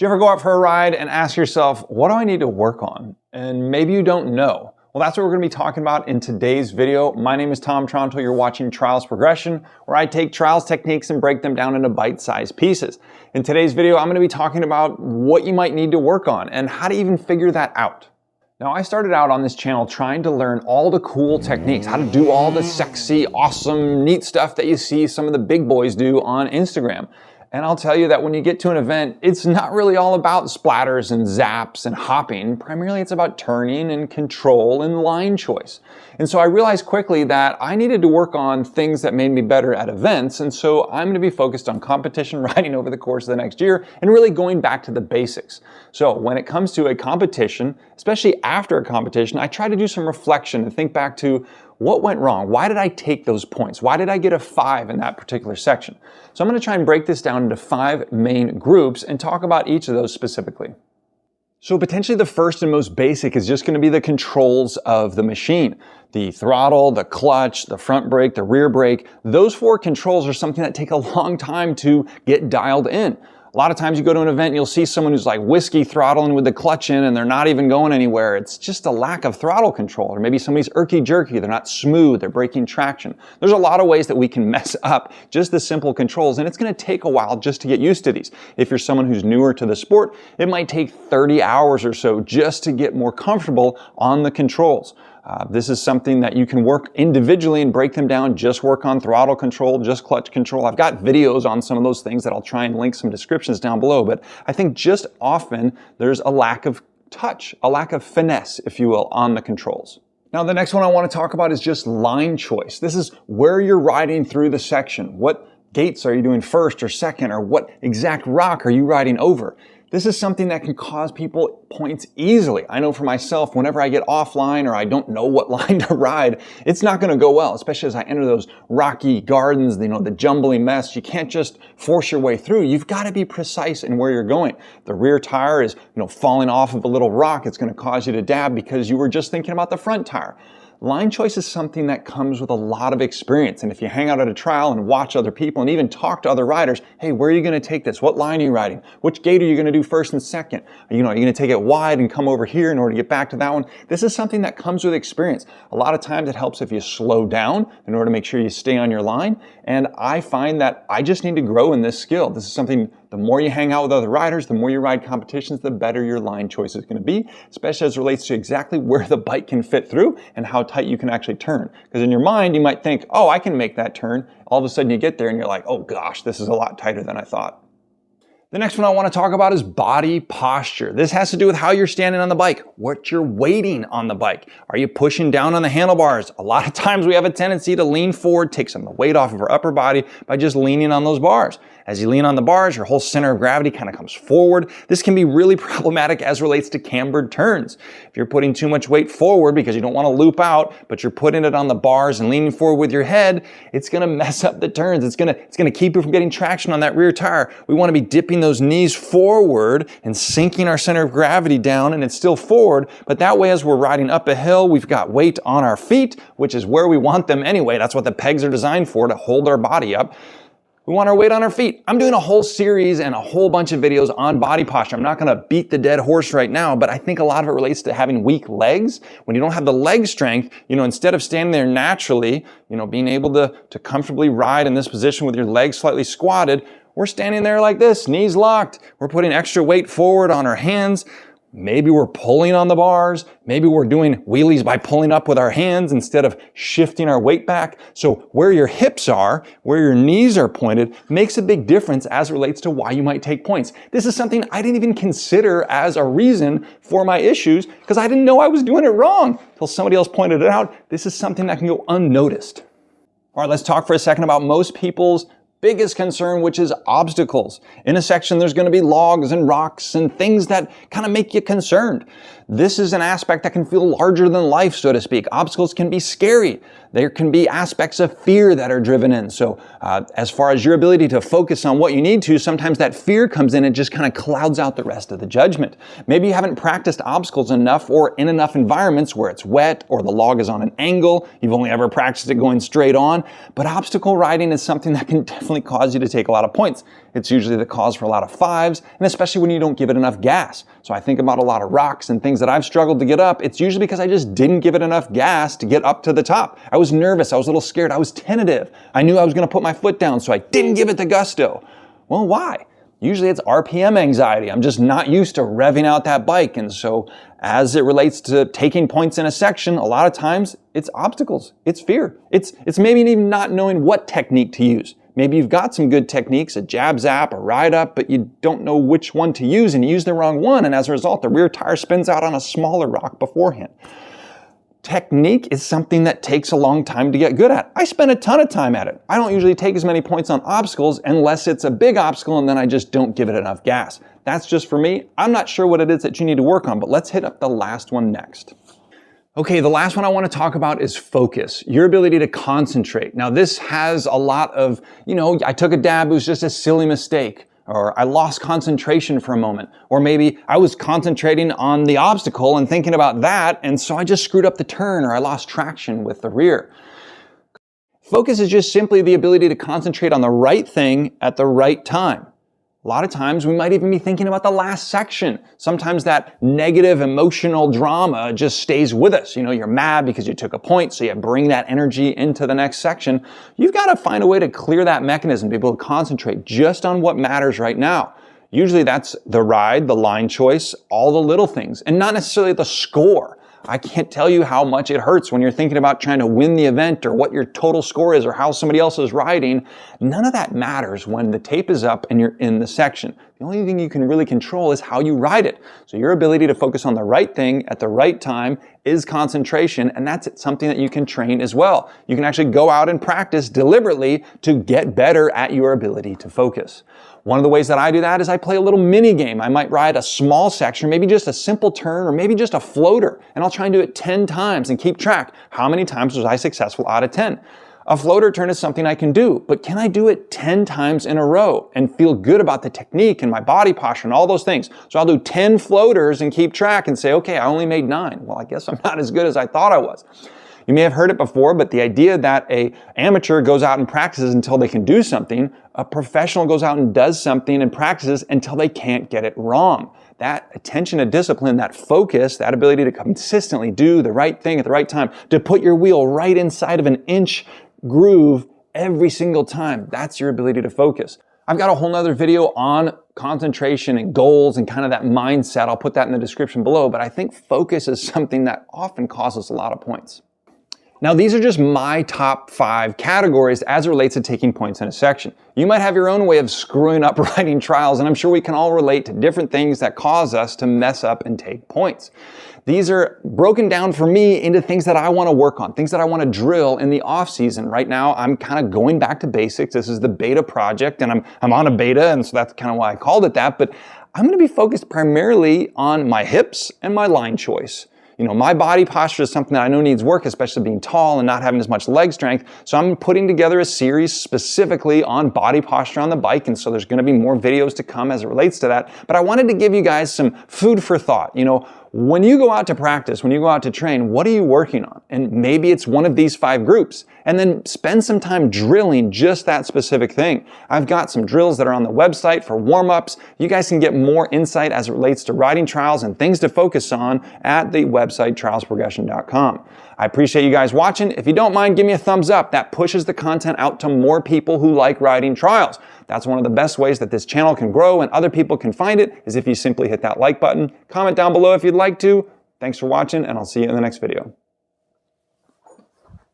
Do you ever go out for a ride and ask yourself, what do I need to work on? And maybe you don't know. Well, that's what we're going to be talking about in today's video. My name is Tom Tronto. You're watching Trials Progression, where I take trials techniques and break them down into bite-sized pieces. In today's video, I'm going to be talking about what you might need to work on and how to even figure that out. Now, I started out on this channel trying to learn all the cool techniques, how to do all the sexy, awesome, neat stuff that you see some of the big boys do on Instagram. And I'll tell you that when you get to an event, it's not really all about splatters and zaps and hopping. Primarily, it's about turning and control and line choice. And so I realized quickly that I needed to work on things that made me better at events. And so I'm going to be focused on competition riding over the course of the next year and really going back to the basics. So when it comes to a competition, especially after a competition, I try to do some reflection and think back to what went wrong? Why did I take those points? Why did I get a 5 in that particular section? So I'm going to try and break this down into 5 main groups and talk about each of those specifically. So potentially the first and most basic is just going to be the controls of the machine. The throttle, the clutch, the front brake, the rear brake. Those 4 controls are something that take a long time to get dialed in. A lot of times you go to an event and you'll see someone who's like whiskey throttling with the clutch in and they're not even going anywhere. It's just a lack of throttle control. Or maybe somebody's irky-jerky, they're not smooth, they're breaking traction. There's a lot of ways that we can mess up just the simple controls, and it's going to take a while just to get used to these. If you're someone who's newer to the sport, it might take 30 hours or so just to get more comfortable on the controls. This is something that you can work individually and break them down, just work on throttle control, just clutch control. I've got videos on some of those things that I'll try and link some descriptions down below, but I think just often there's a lack of touch, a lack of finesse, if you will, on the controls. Now, the next one I want to talk about is just line choice. This is where you're riding through the section. What gates are you doing first or second, or what exact rock are you riding over? This is something that can cause people points easily. I know for myself, whenever I get offline or I don't know what line to ride, it's not going to go well, especially as I enter those rocky gardens, the jumbly mess. You can't just force your way through. You've got to be precise in where you're going. The rear tire is, falling off of a little rock. It's going to cause you to dab because you were just thinking about the front tire. Line choice is something that comes with a lot of experience. And if you hang out at a trial and watch other people and even talk to other riders, hey, where are you going to take this? What line are you riding? Which gate are you going to do first and second? Are you going to take it wide and come over here in order to get back to that one? This is something that comes with experience. A lot of times it helps if you slow down in order to make sure you stay on your line. And I find that I just need to grow in this skill. This is something, the more you hang out with other riders, the more you ride competitions, the better your line choice is going to be, especially as it relates to exactly where the bike can fit through and how tight you can actually turn. Because in your mind, you might think, oh, I can make that turn. All of a sudden you get there and you're like, oh gosh, this is a lot tighter than I thought. The next one I want to talk about is body posture. This has to do with how you're standing on the bike, what you're weighting on the bike. Are you pushing down on the handlebars? A lot of times we have a tendency to lean forward, take some of the weight off of our upper body by just leaning on those bars. As you lean on the bars, your whole center of gravity kind of comes forward. This can be really problematic as relates to cambered turns. If you're putting too much weight forward because you don't want to loop out, but you're putting it on the bars and leaning forward with your head, it's going to mess up the turns. It's going to keep you from getting traction on that rear tire. We want to be dipping those knees forward and sinking our center of gravity down, and it's still forward, but that way as we're riding up a hill, we've got weight on our feet, which is where we want them anyway. That's what the pegs are designed for, to hold our body up. We want our weight on our feet. I'm doing a whole series and a whole bunch of videos on body posture. I'm not going to beat the dead horse right now, but I think a lot of it relates to having weak legs. When you don't have the leg strength, instead of standing there naturally, being able to comfortably ride in this position with your legs slightly squatted, we're standing there like this, knees locked. We're putting extra weight forward on our hands. Maybe we're pulling on the bars. Maybe we're doing wheelies by pulling up with our hands instead of shifting our weight back. So where your hips are, where your knees are pointed, makes a big difference as it relates to why you might take points. This is something I didn't even consider as a reason for my issues because I didn't know I was doing it wrong until somebody else pointed it out. This is something that can go unnoticed. All right, let's talk for a second about most people's biggest concern, which is obstacles. In a section, there's going to be logs and rocks and things that kind of make you concerned. This is an aspect that can feel larger than life, so to speak. Obstacles can be scary. There can be aspects of fear that are driven in. So as far as your ability to focus on what you need to, sometimes that fear comes in and just kind of clouds out the rest of the judgment. Maybe you haven't practiced obstacles enough or in enough environments where it's wet or the log is on an angle. You've only ever practiced it going straight on. But obstacle riding is something that can definitely definitely cause you to take a lot of points. It's usually the cause for a lot of 5s, and especially when you don't give it enough gas. So I think about a lot of rocks and things that I've struggled to get up. It's usually because I just didn't give it enough gas to get up to the top. I was nervous, I was a little scared, I was tentative. I knew I was gonna put my foot down, so I didn't give it the gusto. Well, why? Usually it's RPM anxiety. I'm just not used to revving out that bike. And so as it relates to taking points in a section, a lot of times it's obstacles, it's fear. It's maybe even not knowing what technique to use. Maybe you've got some good techniques, a jab zap, a ride up, but you don't know which one to use and you use the wrong one. And as a result, the rear tire spins out on a smaller rock beforehand. Technique is something that takes a long time to get good at. I spend a ton of time at it. I don't usually take as many points on obstacles unless it's a big obstacle and then I just don't give it enough gas. That's just for me. I'm not sure what it is that you need to work on, but let's hit up the last one next. Okay, the last one I want to talk about is focus, your ability to concentrate. Now this has a lot of, I took a dab, it was just a silly mistake. Or I lost concentration for a moment. Or maybe I was concentrating on the obstacle and thinking about that, and so I just screwed up the turn, or I lost traction with the rear. Focus is just simply the ability to concentrate on the right thing at the right time. A lot of times we might even be thinking about the last section. Sometimes that negative emotional drama just stays with us. You're mad because you took a point, so you bring that energy into the next section. You've got to find a way to clear that mechanism, to be able to concentrate just on what matters right now. Usually that's the ride, the line choice, all the little things, and not necessarily the score. I can't tell you how much it hurts when you're thinking about trying to win the event or what your total score is or how somebody else is riding. None of that matters when the tape is up and you're in the section. The only thing you can really control is how you ride it. So your ability to focus on the right thing at the right time is concentration, and that's something that you can train as well. You can actually go out and practice deliberately to get better at your ability to focus. One of the ways that I do that is I play a little mini game. I might ride a small section, maybe just a simple turn, or maybe just a floater, and I'll try and do it 10 times and keep track. How many times was I successful out of 10? A floater turn is something I can do, but can I do it 10 times in a row and feel good about the technique and my body posture and all those things? So I'll do 10 floaters and keep track and say, okay, I only made 9. Well, I guess I'm not as good as I thought I was. You may have heard it before, but the idea that an amateur goes out and practices until they can do something, a professional goes out and does something and practices until they can't get it wrong. That attention to discipline, that focus, that ability to consistently do the right thing at the right time, to put your wheel right inside of an inch groove every single time, that's your ability to focus. I've got a whole nother video on concentration and goals and kind of that mindset. I'll put that in the description below, but I think focus is something that often causes a lot of points. Now, these are just my top 5 categories as it relates to taking points in a section. You might have your own way of screwing up riding trials, and I'm sure we can all relate to different things that cause us to mess up and take points. These are broken down for me into things that I want to work on, things that I want to drill in the off season. Right now, I'm kind of going back to basics. This is the beta project, and I'm on a beta, and so that's kind of why I called it that, but I'm going to be focused primarily on my hips and my line choice. My body posture is something that I know needs work, especially being tall and not having as much leg strength. So I'm putting together a series specifically on body posture on the bike. And so there's going to be more videos to come as it relates to that. But I wanted to give you guys some food for thought. When you go out to practice, when you go out to train, what are you working on? And maybe it's one of these 5 groups. And then spend some time drilling just that specific thing. I've got some drills that are on the website for warm-ups. You guys can get more insight as it relates to riding trials and things to focus on at the website trialsprogression.com. I appreciate you guys watching. If you don't mind, give me a thumbs up. That pushes the content out to more people who like riding trials. That's one of the best ways that this channel can grow and other people can find it, is if you simply hit that like button. Comment down below if you'd like to. Thanks for watching, and I'll see you in the next video.